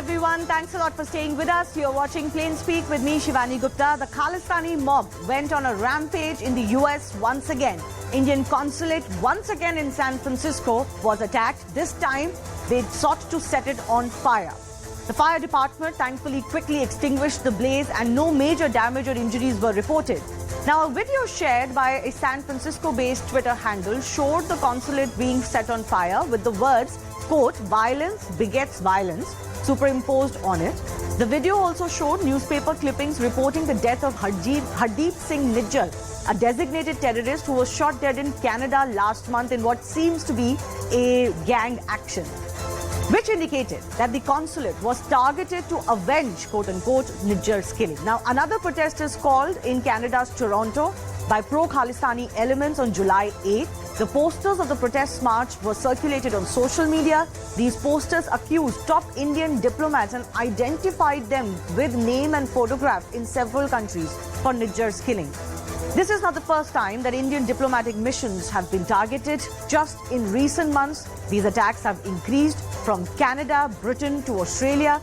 everyone. Thanks a lot for staying with us. You're watching Plain Speak with me, Shivani Gupta. The Khalistani mob went on a rampage in the US once again. Indian Consulate once again in San Francisco was attacked. This time, they sought to set it on fire. The fire department thankfully quickly extinguished the blaze and no major damage or injuries were reported. Now, a video shared by a San Francisco-based Twitter handle showed the consulate being set on fire with the words, quote, "Violence begets violence," superimposed on it. The video also showed newspaper clippings reporting the death of Hardeep Singh Nijjar, a designated terrorist who was shot dead in Canada last month in what seems to be a gang action, which indicated that the consulate was targeted to avenge, quote-unquote, Nijjar's killing. Now, another protest is called in Canada's Toronto by pro-Khalistani elements on July 8th. The posters of the protest march were circulated on social media. These posters accused top Indian diplomats and identified them with name and photograph in several countries for Nijjar's killing. This is not the first time that Indian diplomatic missions have been targeted. Just in recent months, these attacks have increased from Canada, Britain to Australia.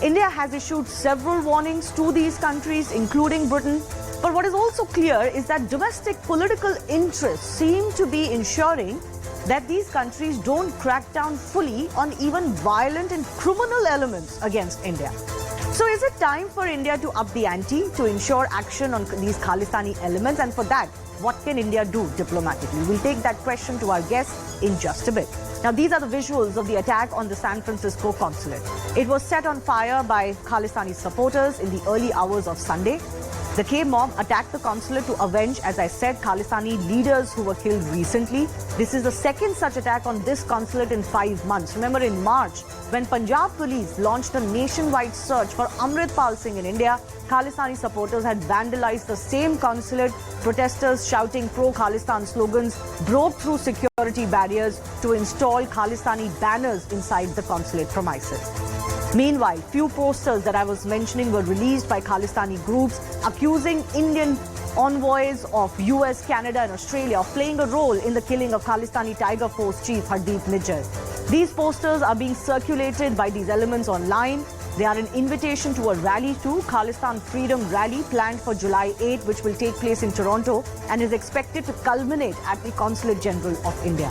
India has issued several warnings to these countries, including Britain. But what is also clear is that domestic political interests seem to be ensuring that these countries don't crack down fully on even violent and criminal elements against India. So is it time for India to up the ante to ensure action on these Khalistani elements? And for that, what can India do diplomatically? We'll take that question to our guests in just a bit. Now, these are the visuals of the attack on the San Francisco consulate. It was set on fire by Khalistani supporters in the early hours of Sunday. The K-mob attacked the consulate to avenge, as I said, Khalistani leaders who were killed recently. This is the second such attack on this consulate in 5 months. Remember, in March, when Punjab police launched a nationwide search for Amritpal Singh in India, Khalistani supporters had vandalized the same consulate. Protesters shouting pro-Khalistan slogans broke through security barriers to install Khalistani banners inside the consulate premises. Meanwhile, few posters that I was mentioning were released by Khalistani groups accusing Indian envoys of US, Canada and Australia of playing a role in the killing of Khalistani Tiger Force chief Hardeep Nijjar. These posters are being circulated by these elements online. They are an invitation to a rally too, Khalistan Freedom Rally, planned for July 8, which will take place in Toronto and is expected to culminate at the Consulate General of India.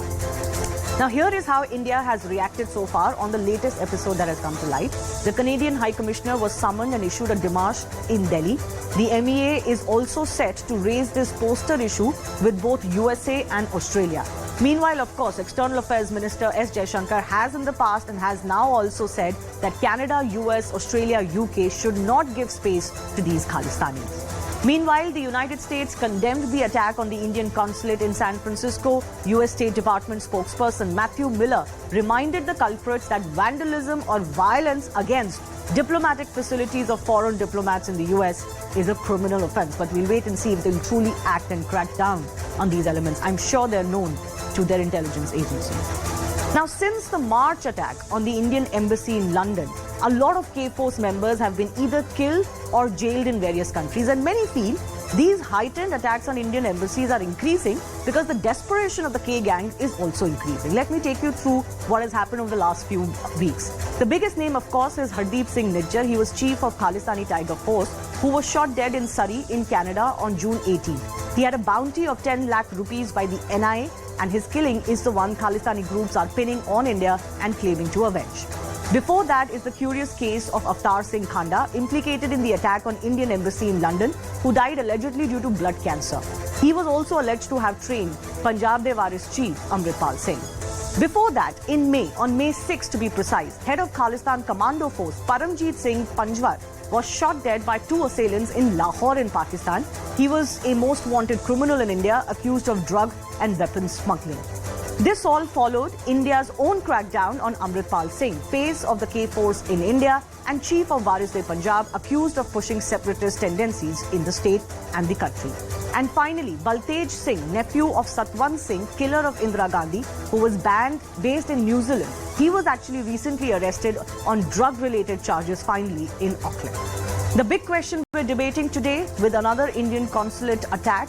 Now, here is how India has reacted so far on the latest episode that has come to light. The Canadian High Commissioner was summoned and issued a démarche in Delhi. The MEA is also set to raise this poster issue with both USA and Australia. Meanwhile, of course, External Affairs Minister S. Jaishankar has in the past and has now also said that Canada, US, Australia, UK should not give space to these Khalistanis. Meanwhile, the United States condemned the attack on the Indian consulate in San Francisco. US State Department spokesperson Matthew Miller reminded the culprits that vandalism or violence against diplomatic facilities of foreign diplomats in the US is a criminal offense. But we'll wait and see if they'll truly act and crack down on these elements. I'm sure they're known to their intelligence agencies. Now, since the March attack on the Indian embassy in London, a lot of K-Force members have been either killed or jailed in various countries, and many feel these heightened attacks on Indian embassies are increasing because the desperation of the K-gang is also increasing. Let me take you through what has happened over the last few weeks. The biggest name, of course, is Hardeep Singh Nijjar. He was chief of Khalistani Tiger Force, who was shot dead in Surrey in Canada on June 18. He had a bounty of 10 lakh rupees by the NIA, and his killing is the one Khalistani groups are pinning on India and claiming to avenge. Before that is the curious case of Avtar Singh Khanda, implicated in the attack on Indian embassy in London, who died allegedly due to blood cancer. He was also alleged to have trained Punjab de Waris chief Amritpal Singh. Before that, in May, on May 6 to be precise, head of Khalistan Commando Force Paramjeet Singh Panjwar was shot dead by 2 assailants in Lahore in Pakistan. He was a most wanted criminal in India, accused of drug and weapons smuggling. This all followed India's own crackdown on Amritpal Singh, face of the K-Force in India and chief of Waris-e-Punjab, accused of pushing separatist tendencies in the state and the country. And finally, Baltej Singh, nephew of Satwant Singh, killer of Indira Gandhi, who was based in New Zealand. He was actually recently arrested on drug-related charges, finally, in Auckland. The big question we're debating today, with another Indian consulate attack,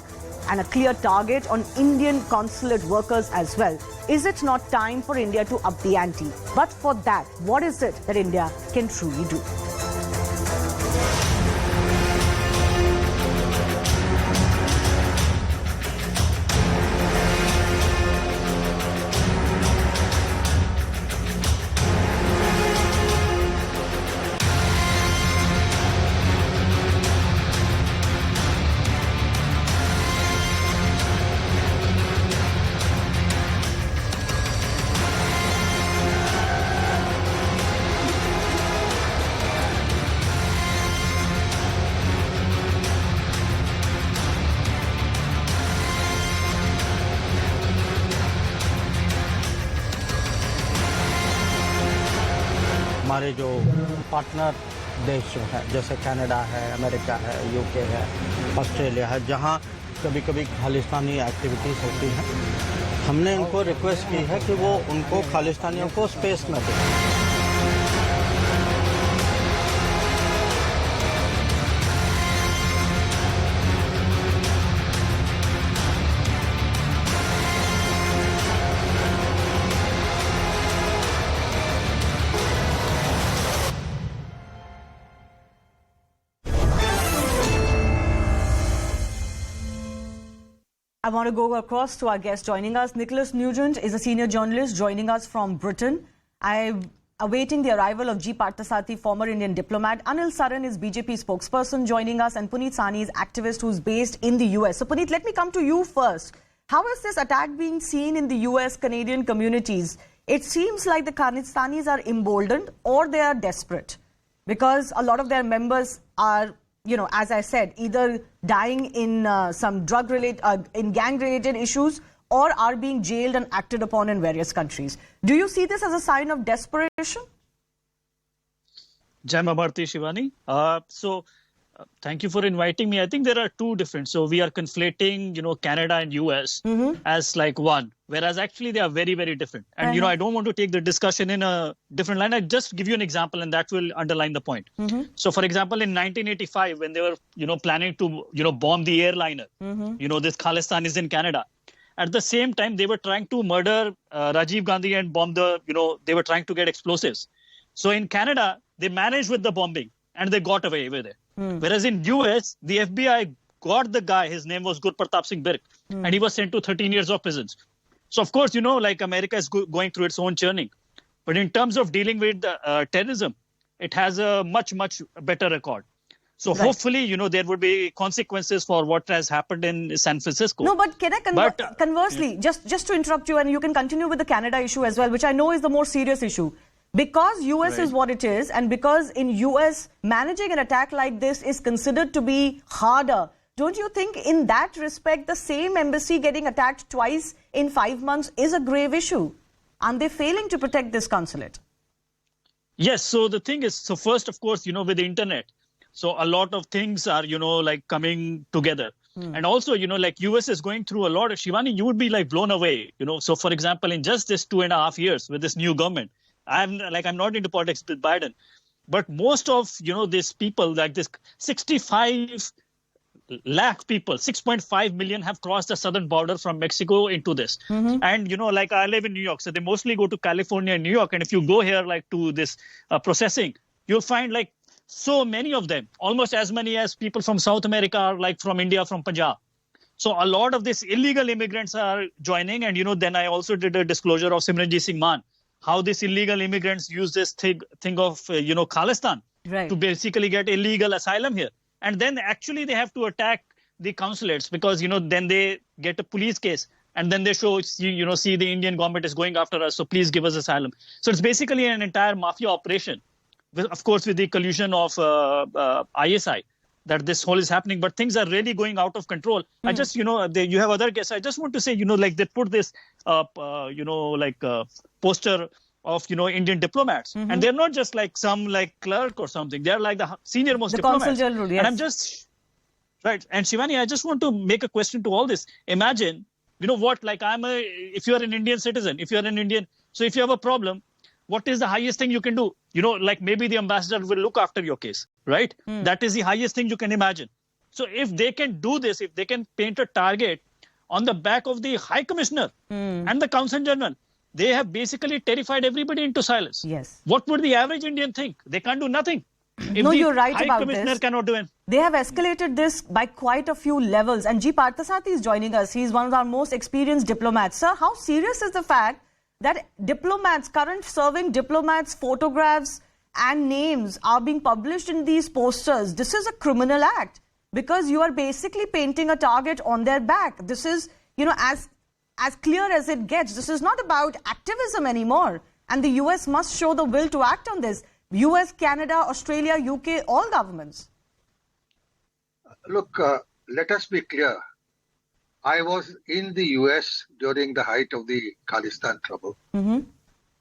and a clear target on Indian consulate workers as well. Is it not time for India to up the ante? But for that, what is it that India can truly do? हमारे जो partner देश जो है जैसे Canada है, America है, UK है, Australia है, जहाँ कभी कभी खालिस्तानी एक्टिविटीज़ होती हैं, हमने उनको रिक्वेस्ट की है कि वो उनको खालिस्तानियों को स्पेस न दें। I want to go across to our guest joining us. Nicholas Nugent is a senior journalist joining us from Britain. I'm awaiting the arrival of G. Parthasarathi, former Indian diplomat. Anil Saran is BJP spokesperson joining us, and Puneet Sani is activist who's based in the US. So Puneet, let me come to you first. How is this attack being seen in the US Canadian communities? It seems like the Khalistanis are emboldened or they are desperate because a lot of their members are, you know, as I said, either dying in some in gang-related issues or are being jailed and acted upon in various countries. Do you see this as a sign of desperation? Jai Mamarti, Shivani. Thank you for inviting me. I think there are two different. So we are conflating, you know, Canada and US as like one, whereas actually they are very, very different. And, you know, I don't want to take the discussion in a different line. I just give you an example and that will underline the point. So, for example, in 1985, when they were, you know, planning to, you know, bomb the airliner, you know, this Khalistanis in Canada. At the same time, they were trying to murder Rajiv Gandhi and bomb the, you know, they were trying to get explosives. So in Canada, they managed with the bombing and they got away with it. Whereas in US, the FBI got the guy, his name was Gurpratap Singh Birk, and he was sent to 13 years of prison. So of course, you know, like America is going through its own churning. But in terms of dealing with terrorism, it has a much, much better record. So hopefully, you know, there would be consequences for what has happened in San Francisco. No, but can I conversely, just to interrupt you, and you can continue with the Canada issue as well, which I know is the more serious issue. Because US is what it is, and because in US managing an attack like this is considered to be harder, don't you think in that respect the same embassy getting attacked twice in 5 months is a grave issue? Aren't they failing to protect this consulate? Yes, so the thing is, so first, of course, you know, with the internet, so a lot of things are, you know, like coming together. And also, you know, like US is going through a lot of, Shivani, you would be like blown away, you know. So for example, in just this 2.5 years with this new government, I'm not into politics with Biden, but most of, you know, these people, like this 65 lakh people, 6.5 million have crossed the southern border from Mexico into this. And, you know, like I live in New York, so they mostly go to California and New York. And if you go here, like to this processing, you'll find like so many of them, almost as many as people from South America are like from India, from Punjab. So a lot of these illegal immigrants are joining. And, you know, then I also did a disclosure of Simranjit Singh Maan, how these illegal immigrants use this thing of, you know, Khalistan to basically get illegal asylum here. And then actually they have to attack the consulates because, you know, then they get a police case and then they show, you know, see the Indian government is going after us, so please give us asylum. So it's basically an entire mafia operation, of course, with the collusion of ISI, that this whole is happening. But things are really going out of control. I just, you know, you have other guests. I just want to say, you know, like they put this, you know, like poster of, you know, Indian diplomats. And they're not just like some like clerk or something. They're like the senior most diplomats. Consul General, yes. And I'm just, right. And Shivani, I just want to make a question to all this. Imagine, you know what, like if you're an Indian citizen, if you're an Indian, so if you have a problem, what is the highest thing you can do? You know, like maybe the ambassador will look after your case, right? That is the highest thing you can imagine. So if they can do this, if they can paint a target on the back of the High Commissioner and the Consul General, they have basically terrified everybody into silence. Yes. What would the average Indian think? They can't do nothing. If No, the you're right High about Commissioner this. cannot do anything. They have escalated this by quite a few levels. And G. Parthasathy is joining us. He's one of our most experienced diplomats. Sir, how serious is the fact that diplomats, current serving diplomats, photographs and names are being published in these posters? This is a criminal act because you are basically painting a target on their back. This is, as clear as it gets. This is not about activism anymore. And the US must show the will to act on this. US, Canada, Australia, UK, all governments. Look, let us be clear. I was in the US during the height of the Khalistan trouble in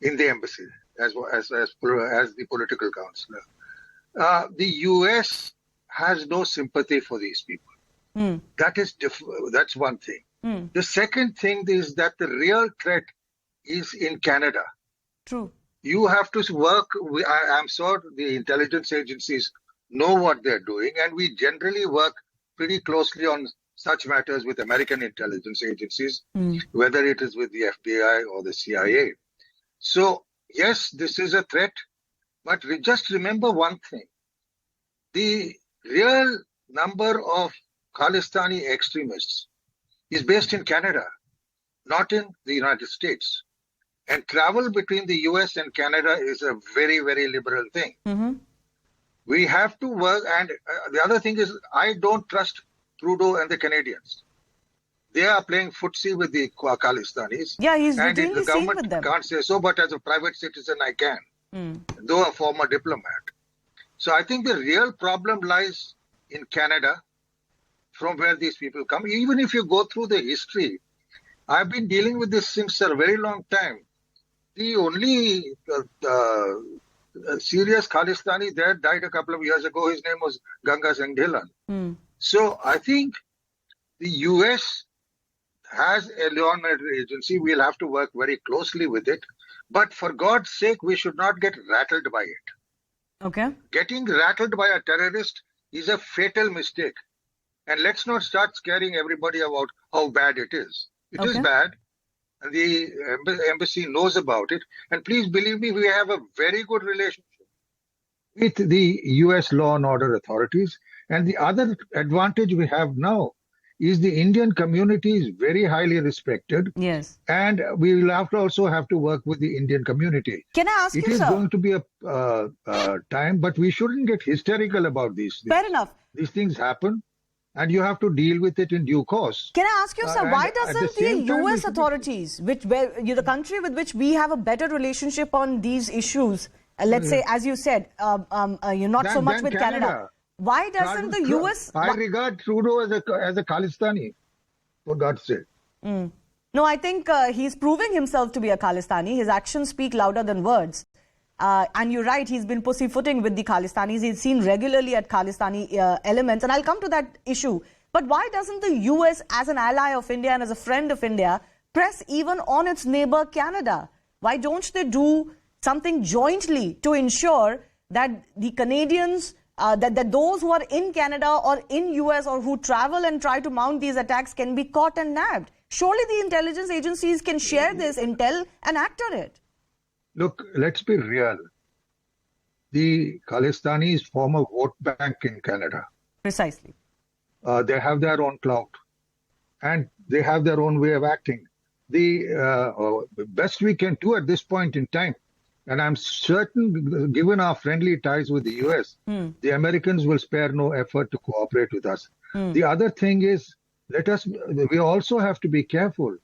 the embassy as the political counselor. The US has no sympathy for these people. That's one thing. The second thing is that the real threat is in Canada. True. You have to work. I'm sure the intelligence agencies know what they're doing, and we generally work pretty closely on such matters with American intelligence agencies, whether it is with the FBI or the CIA. So, yes, this is a threat, but just remember one thing. The real number of Khalistani extremists is based in Canada, not in the United States. And travel between the US and Canada is a very, very liberal thing. We have to work. And the other thing is, I don't trust Trudeau and the Canadians. They are playing footsie with the Khalistanis. Yeah, he's and routinely the seen government with them. can't say so, but as a private citizen, I can, though a former diplomat. So I think the real problem lies in Canada, from where these people come. Even if you go through the history, I've been dealing with this since a very long time. The only serious Khalistani there died a couple of years ago. His name was Ganga Singh Dhillon. So I think the US has a law and order agency. We'll have to work very closely with it. But for God's sake, we should not get rattled by it. Okay. Getting rattled by a terrorist is a fatal mistake. And let's not start scaring everybody about how bad it is. It is bad. And the embassy knows about it. And please believe me, we have a very good relationship with the US law and order authorities. And the other advantage we have now is the Indian community is very highly respected. Yes. And we will also have to work with the Indian community. Can I ask you, sir? It is going to be a time, but we shouldn't get hysterical about these things. Fair enough. These things happen. And you have to deal with it in due course. Can I ask you, sir, why doesn't the US authorities, the country with which we have a better relationship on these issues, let's say, as you said, not so much with Canada. Why doesn't the US... I regard Trudeau as a Khalistani, for God's sake. No, I think he's proving himself to be a Khalistani. His actions speak louder than words. And you're right, he's been pussyfooting with the Khalistanis. He's seen regularly at Khalistani elements. And I'll come to that issue. But why doesn't the US, as an ally of India and as a friend of India, press even on its neighbor Canada? Why don't they do something jointly to ensure that the Canadians, that those who are in Canada or in US or who travel and try to mount these attacks can be caught and nabbed? Surely the intelligence agencies can share this intel and act on it. Look, let's be real. The Khalistanis form a vote bank in Canada. Precisely. They have their own clout and they have their own way of acting. The best we can do at this point in time, and I'm certain, given our friendly ties with the US, the Americans will spare no effort to cooperate with us. The other thing is, we also have to be careful.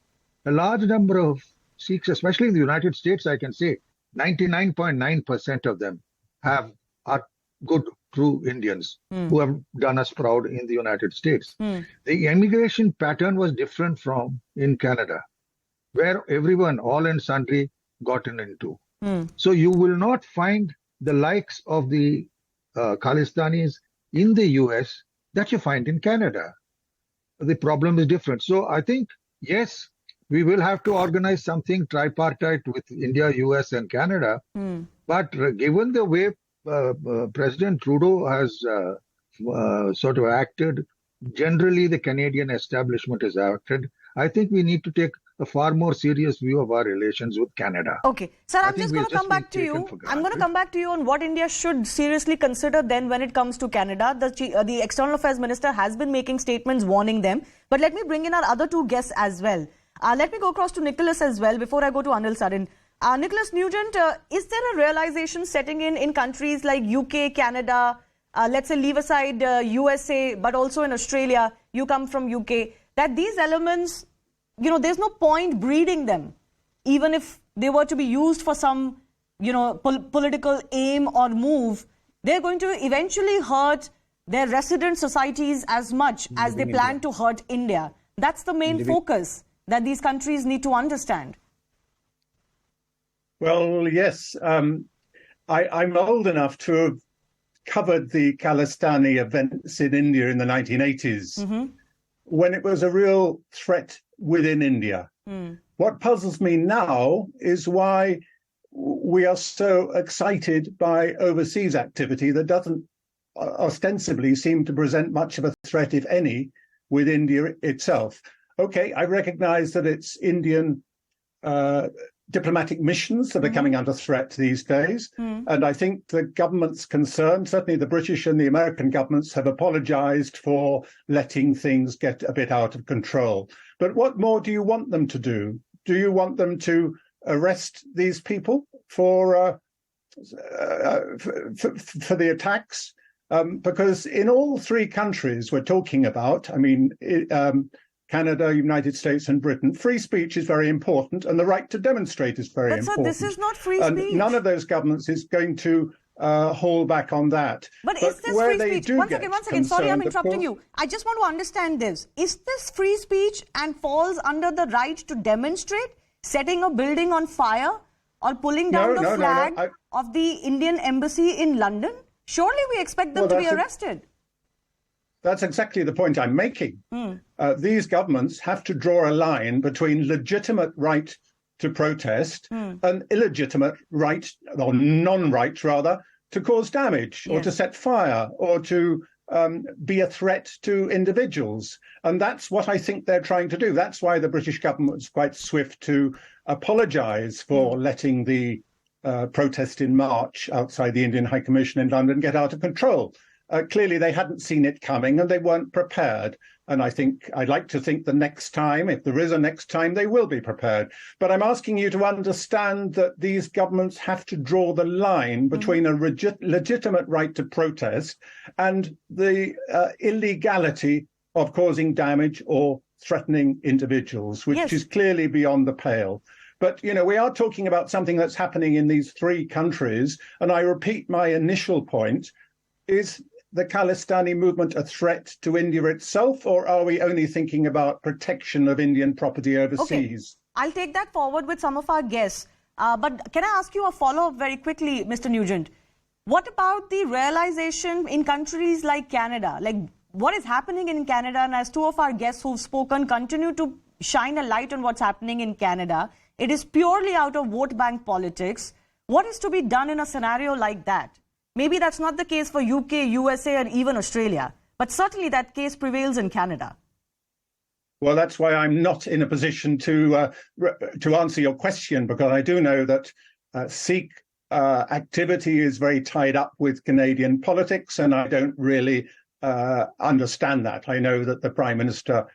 A large number of Sikhs, especially in the United States, I can say 99.9% of them are good, true Indians who have done us proud in the United States. The immigration pattern was different from in Canada, where everyone, all and sundry, gotten into. So you will not find the likes of the Khalistanis in the US that you find in Canada. The problem is different. So I think, yes, we will have to organize something tripartite with India, US, and Canada. But given the way President Trudeau has sort of acted generally the Canadian establishment has acted. I think we need to take a far more serious view of our relations with Canada. Okay. Sir, I'm just going to come back to you. I'm going to come back to you on what India should seriously consider then when it comes to Canada. The External Affairs Minister has been making statements warning them. But let me bring in our other two guests as well. Let me go across to Nicholas as well before I go to Anil Sarin. Nicholas Nugent, is there a realization setting in countries like UK, Canada, let's say leave aside USA, but also in Australia, you come from UK, that these elements, you know, there's no point breeding them, even if they were to be used for some, you know, political aim or move, they're going to eventually hurt their resident societies as much as they plan to hurt India. That's the main focus that these countries need to understand. Well, yes. I'm old enough to have covered the Khalistani events in India in the 1980s, when it was a real threat within India. What puzzles me now is why we are so excited by overseas activity that doesn't ostensibly seem to present much of a threat, if any, with India itself. Okay, I recognize that it's Indian diplomatic missions that are coming under threat these days. And I think the governments concerned, certainly the British and the American governments, have apologized for letting things get a bit out of control. But what more do you want them to do? Do you want them to arrest these people for the attacks? Because in all three countries we're talking about, I mean, Canada, United States and Britain, free speech is very important and the right to demonstrate is very important. But sir, this is not free speech. None of those governments is going to hold back on that. But is this free speech? One second. Sorry, I'm interrupting you. I just want to understand this. Is this free speech and falls under the right to demonstrate, setting a building on fire or pulling down the flag of the Indian embassy in London? Surely we expect them to be arrested. That's exactly the point I'm making. These governments have to draw a line between legitimate right to protest and illegitimate right, or non-right rather, to cause damage or to set fire or to be a threat to individuals. And that's what I think they're trying to do. That's why the British government was quite swift to apologise for letting the protest in March outside the Indian High Commission in London get out of control. Clearly, they hadn't seen it coming and they weren't prepared. And I'd like to think the next time, if there is a next time, they will be prepared. But I'm asking you to understand that these governments have to draw the line between a legitimate right to protest and the illegality of causing damage or threatening individuals, which is clearly beyond the pale. But, you know, we are talking about something that's happening in these three countries. And I repeat my initial point, is the Khalistani movement a threat to India itself, or are we only thinking about protection of Indian property overseas? Okay. I'll take that forward with some of our guests. But can I ask you a follow-up very quickly, Mr. Nugent? What about the realization in countries like Canada? Like, what is happening in Canada? And as two of our guests who've spoken continue to shine a light on what's happening in Canada, it is purely out of vote bank politics. What is to be done in a scenario like that? Maybe that's not the case for UK, USA, and even Australia, but certainly that case prevails in Canada. Well, that's why I'm not in a position to answer your question, because I do know that Sikh activity is very tied up with Canadian politics, and I don't really understand that. I know that the Prime Minister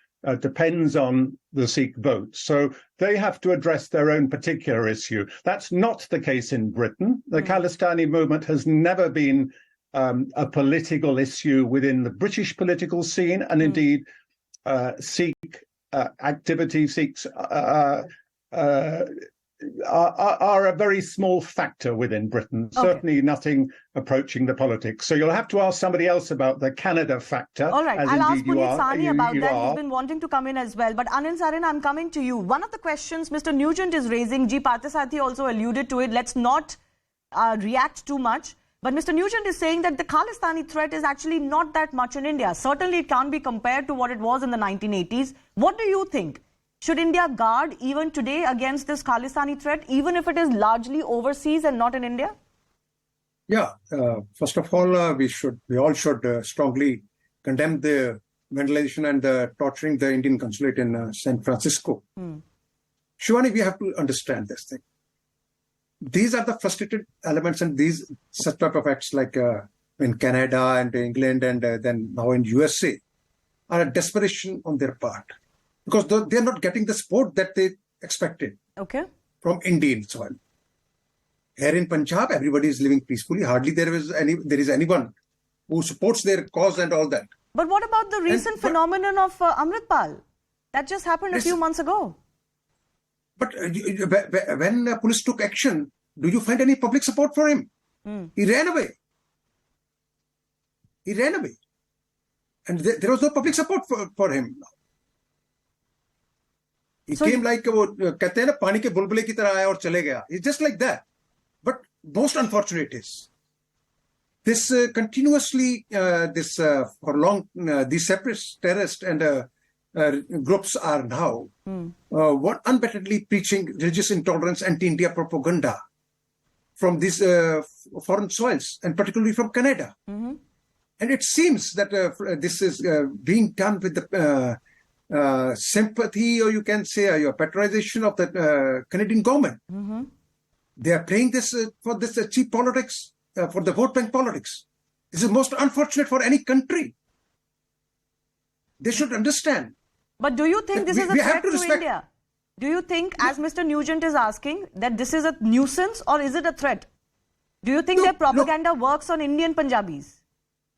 depends on the Sikh vote. So they have to address their own particular issue. That's not the case in Britain. The Khalistani movement has never been a political issue within the British political scene, and indeed Sikh activity, Sikhs are a very small factor within Britain, certainly nothing approaching the politics. So you'll have to ask somebody else about the Canada factor. All right, I'll ask Puneet Sani about that. He's been wanting to come in as well. But Anil Sarin, I'm coming to you. One of the questions Mr. Nugent is raising, G. Parthasathi also alluded to it, let's not react too much. But Mr. Nugent is saying that the Khalistani threat is actually not that much in India. Certainly it can't be compared to what it was in the 1980s. What do you think? Should India guard even today against this Khalistani threat, even if it is largely overseas and not in India? Yeah, first of all, we all should strongly condemn the vandalization and torturing the Indian consulate in San Francisco. Shivani, we have to understand this thing. These are the frustrated elements, and these such type of acts like in Canada and England and then now in USA are a desperation on their part, because they're not getting the support that they expected from Indian soil. Here in Punjab, everybody is living peacefully. Hardly there is anyone who supports their cause and all that. But what about the recent phenomenon of Amritpal? That just happened a few months ago. But when police took action, do you find any public support for him? He ran away. He ran away. And there was no public support for him. He came like, कहते हैं ना, पानी के बुलबुले की तरह आया और चले गया. It's just like that. But most unfortunate is this continuously, for long, these separatist terrorists and groups are now unbettedly preaching religious intolerance, anti-India propaganda from these foreign soils, and particularly from Canada. And it seems that this is being done with the sympathy, or you can say your patronization of the Canadian government. They are playing this for this cheap politics, for the vote bank politics. This is most unfortunate for any country. They should understand. But do you think this is a threat to India? Do you think, as Mr. Nugent is asking, that this is a nuisance or is it a threat? Do you think their propaganda works on Indian Punjabis?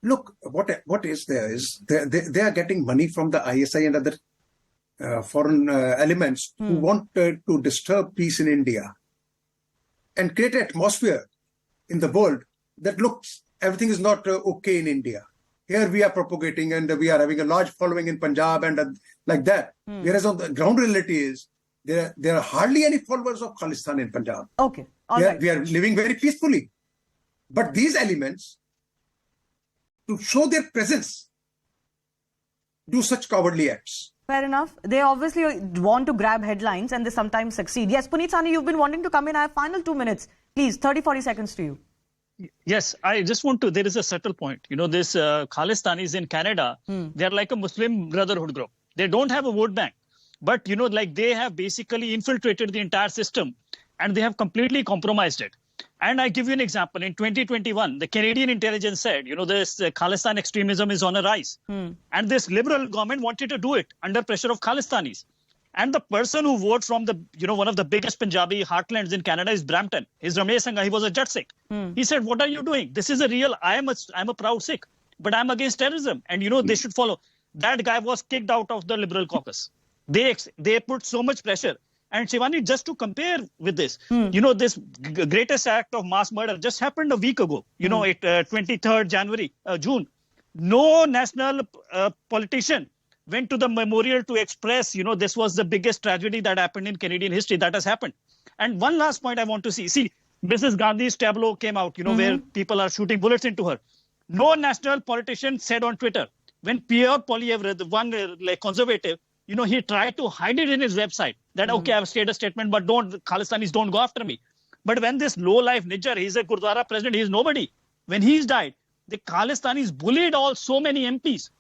Look, what is there is they are getting money from the ISI and other foreign elements who want to disturb peace in India and create an atmosphere in the world that looks everything is not okay in India. Here we are propagating and we are having a large following in Punjab and like that. Whereas on the ground reality is there are hardly any followers of Khalistan in Punjab. Okay, all right. We are living very peacefully. But these elements, to show their presence, do such cowardly acts. Fair enough. They obviously want to grab headlines and they sometimes succeed. Yes, Puneet Sani, you've been wanting to come in. I have final 2 minutes. Please, 30-40 seconds to you. Yes, I just want to, there is a subtle point. You know, this Khalistanis in Canada, they're like a Muslim Brotherhood group. They don't have a vote bank. But, you know, like they have basically infiltrated the entire system and they have completely compromised it. And I give you an example. In 2021, the Canadian intelligence said, you know, this Khalistan extremism is on a rise. And this liberal government wanted to do it under pressure of Khalistanis. And the person who voted from the, you know, one of the biggest Punjabi heartlands in Canada is Brampton. He's Ramesh Sangha. He was a Jat Sikh. He said, what are you doing? This is a real, I'm a proud Sikh, but I'm against terrorism. And, you know, they should follow. That guy was kicked out of the Liberal caucus. They put so much pressure. And Shivani, just to compare with this, you know, this greatest act of mass murder just happened a week ago, you know, 23rd June. No national politician went to the memorial to express, you know, this was the biggest tragedy that happened in Canadian history. That has happened. And one last point I want to see. See, Mrs. Gandhi's tableau came out, you know, where people are shooting bullets into her. No national politician said on Twitter, when Pierre Poilievre, the one like conservative, you know, he tried to hide it in his website that, okay, I've stated a statement, but Khalistanis don't go after me. But when this low-life Nijjar, he's a Gurdwara president, he's nobody. When he's died, the Khalistanis bullied so many MPs,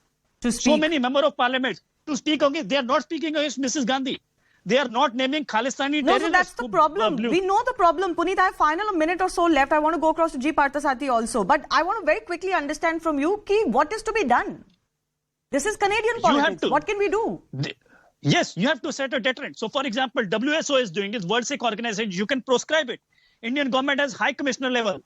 so many members of parliament to speak against. They are not speaking against Mrs. Gandhi. They are not naming Khalistani terrorists. No, so that's the problem. We know the problem. Puneet, I have a minute or so left. I want to go across to G. Parthasarathi also. But I want to very quickly understand from you, what is to be done? This is Canadian politics. What can we do? Yes, you have to set a deterrent. So, for example, WSO is doing it, World Sikh Organization, you can proscribe it. Indian government has high commissioner level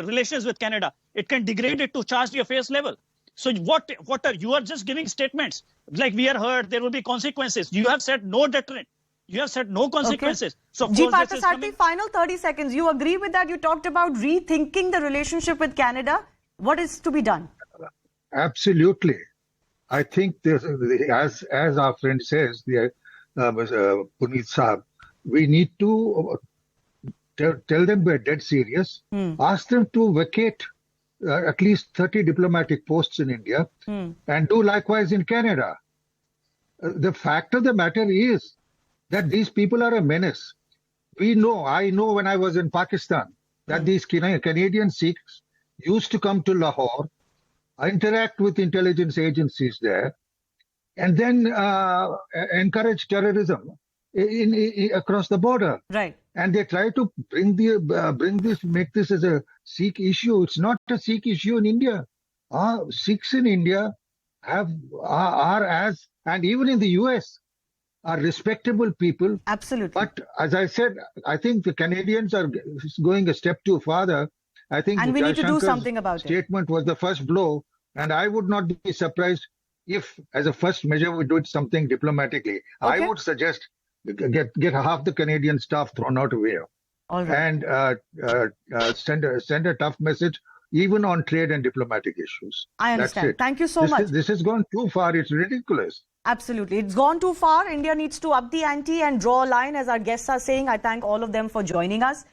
relations with Canada. It can degrade it to charged affairs level. So what are you are just giving statements like we are heard there will be consequences. You have said no deterrent. You have said no consequences. Okay. So G. Parthasarathi, final 30 seconds. You agree with that? You talked about rethinking the relationship with Canada. What is to be done? Absolutely. I think as our friend says, Puneet Saab, we need to tell them we're dead serious. Ask them to vacate at least 30 diplomatic posts in India and do likewise in Canada. The fact of the matter is that these people are a menace. I know when I was in Pakistan that these Canadian Sikhs used to come to Lahore, interact with intelligence agencies there, and then encourage terrorism across the border. Right. And they try to make this as a Sikh issue. It's not a Sikh issue in India. Sikhs in India are as, and even in the US, are respectable people. Absolutely. But as I said, I think the Canadians are going a step too farther. I think and we need to do Jaishankar's something about it. Statement was the first blow, and I would not be surprised if, as a first measure, we do something diplomatically. Okay. I would suggest get half the Canadian staff thrown out of here, All right. and send a tough message, even on trade and diplomatic issues. I understand. That's it. Thank you so much. This has gone too far. It's ridiculous. Absolutely. It's gone too far. India needs to up the ante and draw a line, as our guests are saying. I thank all of them for joining us.